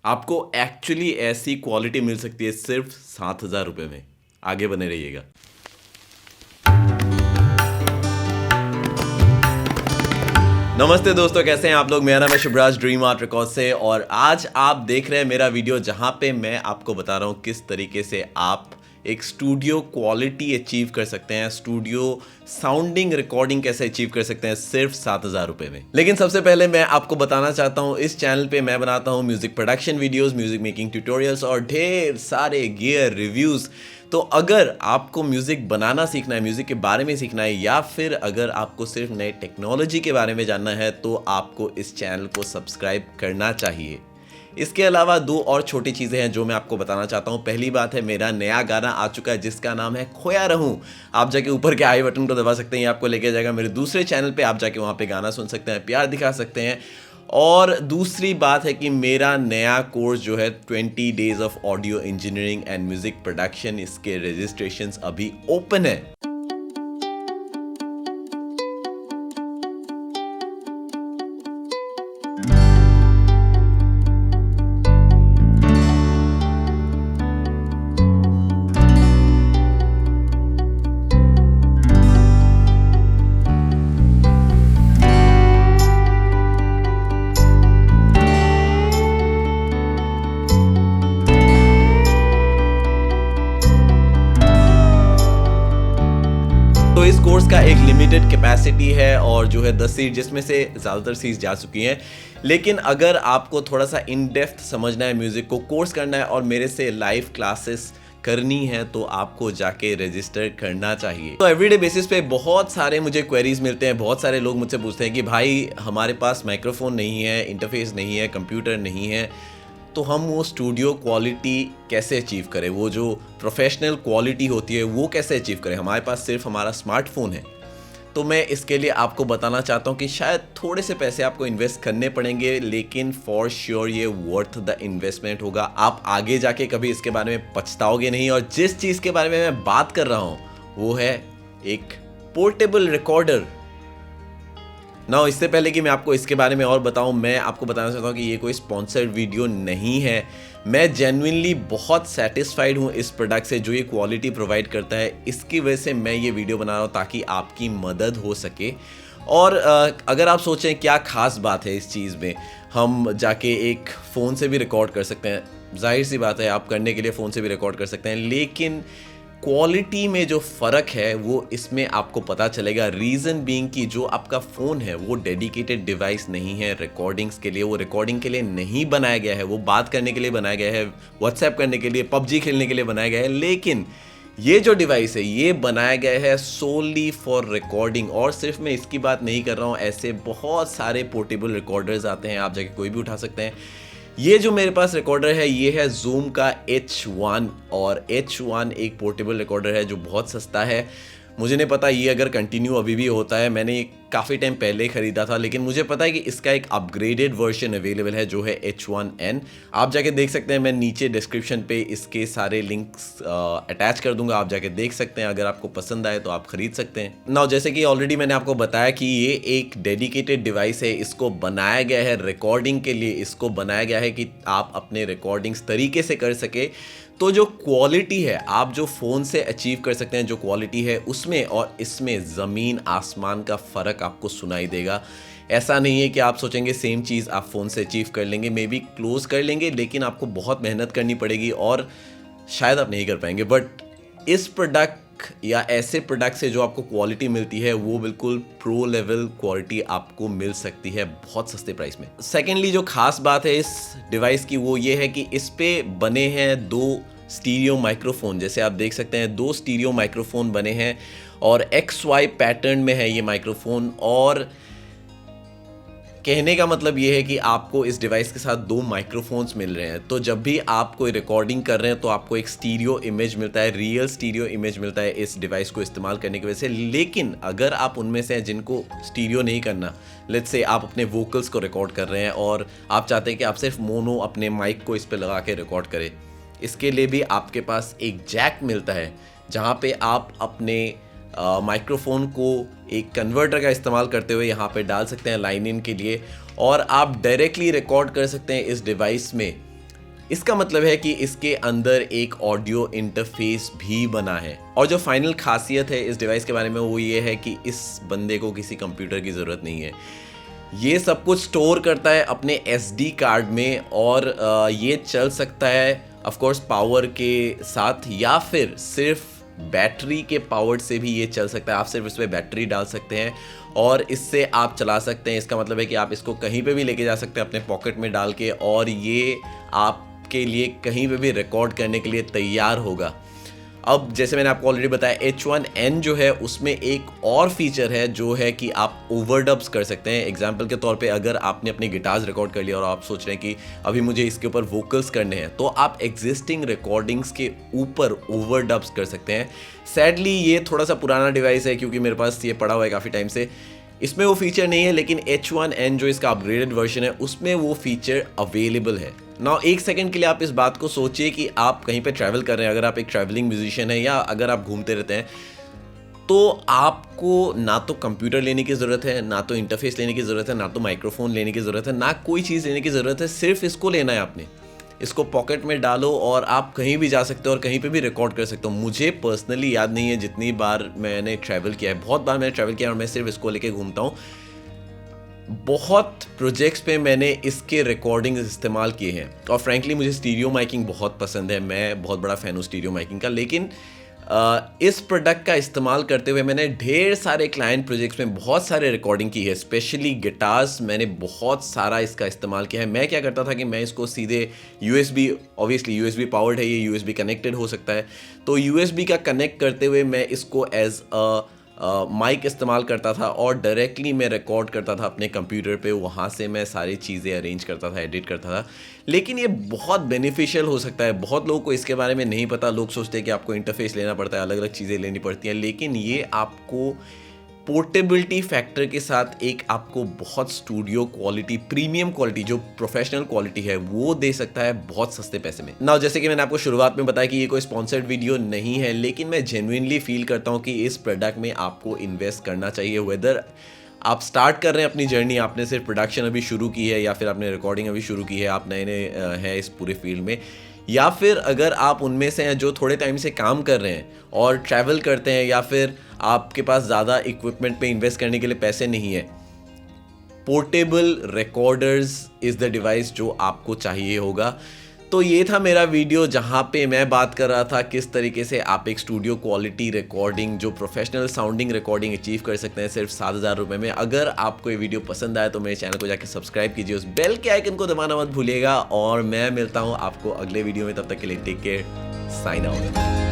आपको एक्चुअली ऐसी क्वालिटी मिल सकती है सिर्फ 7,000 रुपये में। आगे बने रहिएगा। नमस्ते दोस्तों, कैसे हैं आप लोग। मेरा नाम है शुभराज ड्रीम आर्ट रिकॉर्ड से, और आज आप देख रहे हैं मेरा वीडियो जहां पे मैं आपको बता रहा हूं किस तरीके से आप एक स्टूडियो क्वालिटी अचीव कर सकते हैं, स्टूडियो साउंडिंग रिकॉर्डिंग कैसे अचीव कर सकते हैं सिर्फ 7,000 रुपये में। लेकिन सबसे पहले मैं आपको बताना चाहता हूं, इस चैनल पे मैं बनाता हूं music production videos, music making tutorials और ढेर सारे गियर रिव्यूज। तो अगर आपको म्यूजिक बनाना सीखना है, म्यूजिक के बारे में सीखना है, या फिर अगर आपको सिर्फ नए टेक्नोलॉजी के बारे में जानना है, तो आपको इस चैनल को सब्सक्राइब करना चाहिए। इसके अलावा दो और छोटी चीज़ें हैं जो मैं आपको बताना चाहता हूं। पहली बात है, मेरा नया गाना आ चुका है जिसका नाम है खोया रहूं। आप जाके ऊपर के आई बटन को दबा सकते हैं, ये आपको लेके जाएगा मेरे दूसरे चैनल पे। आप जाके वहां पे गाना सुन सकते हैं, प्यार दिखा सकते हैं। और दूसरी बात है कि मेरा नया कोर्स जो है 20 days of audio engineering and music production, इसके रजिस्ट्रेशंस अभी ओपन है। तो इस कोर्स का एक लिमिटेड कैपेसिटी है और जो है 10 सीट, जिसमें से ज़्यादातर सीट्स जा चुकी हैं। लेकिन अगर आपको थोड़ा सा इन डेप्थ समझना है, म्यूज़िक को कोर्स करना है और मेरे से लाइव क्लासेस करनी है, तो आपको जाके रजिस्टर करना चाहिए। तो एवरीडे बेसिस पे बहुत सारे मुझे क्वेरीज मिलते हैं, बहुत सारे लोग मुझसे पूछते हैं कि भाई हमारे पास माइक्रोफोन नहीं है, इंटरफेस नहीं है, कंप्यूटर नहीं है, तो हम वो स्टूडियो क्वालिटी कैसे अचीव करें, वो जो प्रोफेशनल क्वालिटी होती है वो कैसे अचीव करें। हमारे पास सिर्फ हमारा स्मार्टफोन है। तो मैं इसके लिए आपको बताना चाहता हूँ कि शायद थोड़े से पैसे आपको इन्वेस्ट करने पड़ेंगे, लेकिन फॉर श्योर ये वर्थ द इन्वेस्टमेंट होगा। आप आगे जाके कभी इसके बारे में पछताओगे नहीं। और जिस चीज़ के बारे में मैं बात कर रहा हूँ वो है एक पोर्टेबल रिकॉर्डर। ना इससे पहले कि मैं आपको इसके बारे में और बताऊं, मैं आपको बताना चाहता हूं कि ये कोई स्पॉन्सर्ड वीडियो नहीं है। मैं जेन्युइनली बहुत सेटिस्फाइड हूं इस प्रोडक्ट से, जो ये क्वालिटी प्रोवाइड करता है। इसकी वजह से मैं ये वीडियो बना रहा हूं ताकि आपकी मदद हो सके। और अगर आप सोचें क्या खास बात है इस चीज़ में, हम जाके एक फ़ोन से भी रिकॉर्ड कर सकते हैं। जाहिर सी बात है, आप करने के लिए फ़ोन से भी रिकॉर्ड कर सकते हैं, लेकिन क्वालिटी में जो फ़र्क है वो इसमें आपको पता चलेगा। रीज़न बीइंग कि जो आपका फ़ोन है वो डेडिकेटेड डिवाइस नहीं है रिकॉर्डिंग्स के लिए। वो रिकॉर्डिंग के लिए नहीं बनाया गया है, वो बात करने के लिए बनाया गया है, व्हाट्सएप करने के लिए, पबजी खेलने के लिए बनाया गया है। लेकिन ये जो डिवाइस है ये बनाया गया है सोली फॉर रिकॉर्डिंग। और सिर्फ मैं इसकी बात नहीं कर रहा हूँ, ऐसे बहुत सारे पोर्टेबल रिकॉर्डर्स आते हैं, आप जाके कोई भी उठा सकते हैं। ये जो मेरे पास रिकॉर्डर है ये है Zoom का H1, और H1 एक पोर्टेबल रिकॉर्डर है जो बहुत सस्ता है। मुझे नहीं पता ये अगर कंटिन्यू अभी भी होता है, मैंने ये काफ़ी टाइम पहले ख़रीदा था, लेकिन मुझे पता है कि इसका एक अपग्रेडेड वर्जन अवेलेबल है जो है H1N। आप जाके देख सकते हैं, मैं नीचे डिस्क्रिप्शन पे इसके सारे लिंक्स अटैच कर दूंगा, आप जाके देख सकते हैं। अगर आपको पसंद आए तो आप ख़रीद सकते हैं ना। जैसे कि ऑलरेडी मैंने आपको बताया कि ये एक डेडिकेटेड डिवाइस है, इसको बनाया गया है रिकॉर्डिंग के लिए, इसको बनाया गया है कि आप अपने रिकॉर्डिंग्स तरीके से कर सके। तो जो क्वालिटी है आप जो फ़ोन से अचीव कर सकते हैं, जो क्वालिटी है उसमें और इसमें ज़मीन आसमान का फ़र्क आपको सुनाई देगा। ऐसा नहीं है कि आप सोचेंगे सेम चीज़ आप फ़ोन से अचीव कर लेंगे, मे बी क्लोज कर लेंगे, लेकिन आपको बहुत मेहनत करनी पड़ेगी और शायद आप नहीं कर पाएंगे। बट इस प्रोडक्ट या ऐसे प्रोडक्ट से जो आपको क्वालिटी मिलती है वो बिल्कुल प्रो लेवल क्वालिटी आपको मिल सकती है बहुत सस्ते प्राइस में। सेकेंडली जो खास बात है इस डिवाइस की वो ये है कि इस पे बने हैं 2 स्टीरियो माइक्रोफोन। जैसे आप देख सकते हैं 2 स्टीरियो माइक्रोफोन बने हैं और XY पैटर्न में है ये माइक्रोफोन। और कहने का मतलब ये है कि आपको इस डिवाइस के साथ 2 माइक्रोफोन्स मिल रहे हैं। तो जब भी आप कोई रिकॉर्डिंग कर रहे हैं तो आपको एक स्टीरियो इमेज मिलता है, रियल स्टीरियो इमेज मिलता है इस डिवाइस को इस्तेमाल करने की वजह से। लेकिन अगर आप उनमें से हैं जिनको स्टीरियो नहीं करना, लेट्स से आप अपने वोकल्स को रिकॉर्ड कर रहे हैं और आप चाहते हैं कि आप सिर्फ मोनो अपने माइक को इस पर लगा के रिकॉर्ड करें, इसके लिए भी आपके पास एक जैक मिलता है जहाँ पे आप अपने माइक्रोफोन को एक कन्वर्टर का इस्तेमाल करते हुए यहाँ पे डाल सकते हैं लाइन इन के लिए, और आप डायरेक्टली रिकॉर्ड कर सकते हैं इस डिवाइस में इसका मतलब है कि इसके अंदर एक ऑडियो इंटरफेस भी बना है। और जो फाइनल खासियत है इस डिवाइस के बारे में वो ये है कि इस बंदे को किसी कंप्यूटर की ज़रूरत नहीं है। ये सब कुछ स्टोर करता है अपने SD कार्ड में और ये चल सकता है ऑफ कोर्स पावर के साथ या फिर सिर्फ बैटरी के पावर से भी ये चल सकता है। आप सिर्फ इसमें बैटरी डाल सकते हैं और इससे आप चला सकते हैं। इसका मतलब है कि आप इसको कहीं पे भी लेके जा सकते हैं अपने पॉकेट में डाल के और ये आपके लिए कहीं पे भी रिकॉर्ड करने के लिए तैयार होगा। अब जैसे मैंने आपको ऑलरेडी बताया H1N जो है उसमें एक और फीचर है जो है कि आप ओवरडब्स कर सकते हैं। एग्जांपल के तौर पे अगर आपने अपने गिटार्स रिकॉर्ड कर लिया और आप सोच रहे हैं कि अभी मुझे इसके ऊपर वोकल्स करने हैं तो आप एग्जिस्टिंग रिकॉर्डिंग्स के ऊपर ओवरडब्स कर सकते हैं। सैडली ये थोड़ा सा पुराना डिवाइस है क्योंकि मेरे पास ये पड़ा हुआ है काफ़ी टाइम से, इसमें वो फीचर नहीं है, लेकिन H1N जो इसका अपग्रेडेड वर्जन है उसमें वो फीचर अवेलेबल है। नाउ एक सेकंड के लिए आप इस बात को सोचिए कि आप कहीं पे ट्रैवल कर रहे हैं, अगर आप एक ट्रैवलिंग म्यूजिशियन है या अगर आप घूमते रहते हैं तो आपको ना तो कंप्यूटर लेने की ज़रूरत है, ना तो इंटरफेस लेने की ज़रूरत है, ना तो माइक्रोफोन लेने की ज़रूरत है, ना कोई चीज़ लेने की ज़रूरत है। सिर्फ इसको लेना है आपने, इसको पॉकेट में डालो और आप कहीं भी जा सकते हो और कहीं पे भी रिकॉर्ड कर सकते हो। मुझे पर्सनली याद नहीं है जितनी बार मैंने ट्रैवल किया है, बहुत बार मैंने ट्रैवल किया और मैं सिर्फ इसको लेके घूमता हूँ। बहुत प्रोजेक्ट्स पे मैंने इसके रिकॉर्डिंग इस्तेमाल किए हैं और फ्रैंकली मुझे स्टीरियो माइकिंग बहुत पसंद है, मैं बहुत बड़ा फ़ैन हूँ स्टीरियो माइकिंग का। लेकिन इस प्रोडक्ट का इस्तेमाल करते हुए मैंने ढेर सारे क्लाइंट प्रोजेक्ट्स में बहुत सारे रिकॉर्डिंग की है, स्पेशली गिटार्स मैंने बहुत सारा इसका इस्तेमाल किया है। मैं क्या करता था कि मैं इसको सीधे USB, ऑब्वियसली USB पावर्ड है, ये USB कनेक्टेड हो सकता है, तो USB का कनेक्ट करते हुए मैं इसको एज अ माइक इस्तेमाल करता था और डायरेक्टली मैं रिकॉर्ड करता था अपने कंप्यूटर पे, वहाँ से मैं सारी चीज़ें अरेंज करता था, एडिट करता था। लेकिन ये बहुत बेनिफिशियल हो सकता है, बहुत लोगों को इसके बारे में नहीं पता। लोग सोचते हैं कि आपको इंटरफेस लेना पड़ता है, अलग अलग चीज़ें लेनी पड़ती हैं, लेकिन ये आपको पोर्टेबिलिटी फैक्टर के साथ एक आपको बहुत स्टूडियो क्वालिटी, प्रीमियम क्वालिटी, जो प्रोफेशनल क्वालिटी है वो दे सकता है बहुत सस्ते पैसे में। नाउ जैसे कि मैंने आपको शुरुआत में बताया कि ये कोई स्पॉन्सर्ड वीडियो नहीं है, लेकिन मैं जेन्युइनली फील करता हूँ कि इस प्रोडक्ट में आपको इन्वेस्ट करना चाहिए। वेदर आप स्टार्ट कर रहे हैं अपनी जर्नी, आपने सिर्फ प्रोडक्शन अभी शुरू की है या फिर आपने रिकॉर्डिंग अभी शुरू की है, आप नए नए हैं इस पूरे फील्ड में, या फिर अगर आप उनमें से हैं जो थोड़े टाइम से काम कर रहे हैं और ट्रैवल करते हैं, या फिर आपके पास ज़्यादा इक्विपमेंट पे इन्वेस्ट करने के लिए पैसे नहीं है, portable recorders is the device जो आपको चाहिए होगा। तो ये था मेरा वीडियो जहाँ पे मैं बात कर रहा था किस तरीके से आप एक स्टूडियो क्वालिटी रिकॉर्डिंग, जो प्रोफेशनल साउंडिंग रिकॉर्डिंग अचीव कर सकते हैं सिर्फ 7,000 रुपये में। अगर आपको ये वीडियो पसंद आए तो मेरे चैनल को जाके सब्सक्राइब कीजिए, उस बेल के आइकन को दबाना मत भूलिएगा और मैं मिलता हूँ आपको अगले वीडियो में। तब तक के लिए टेक केयर, साइन आउट।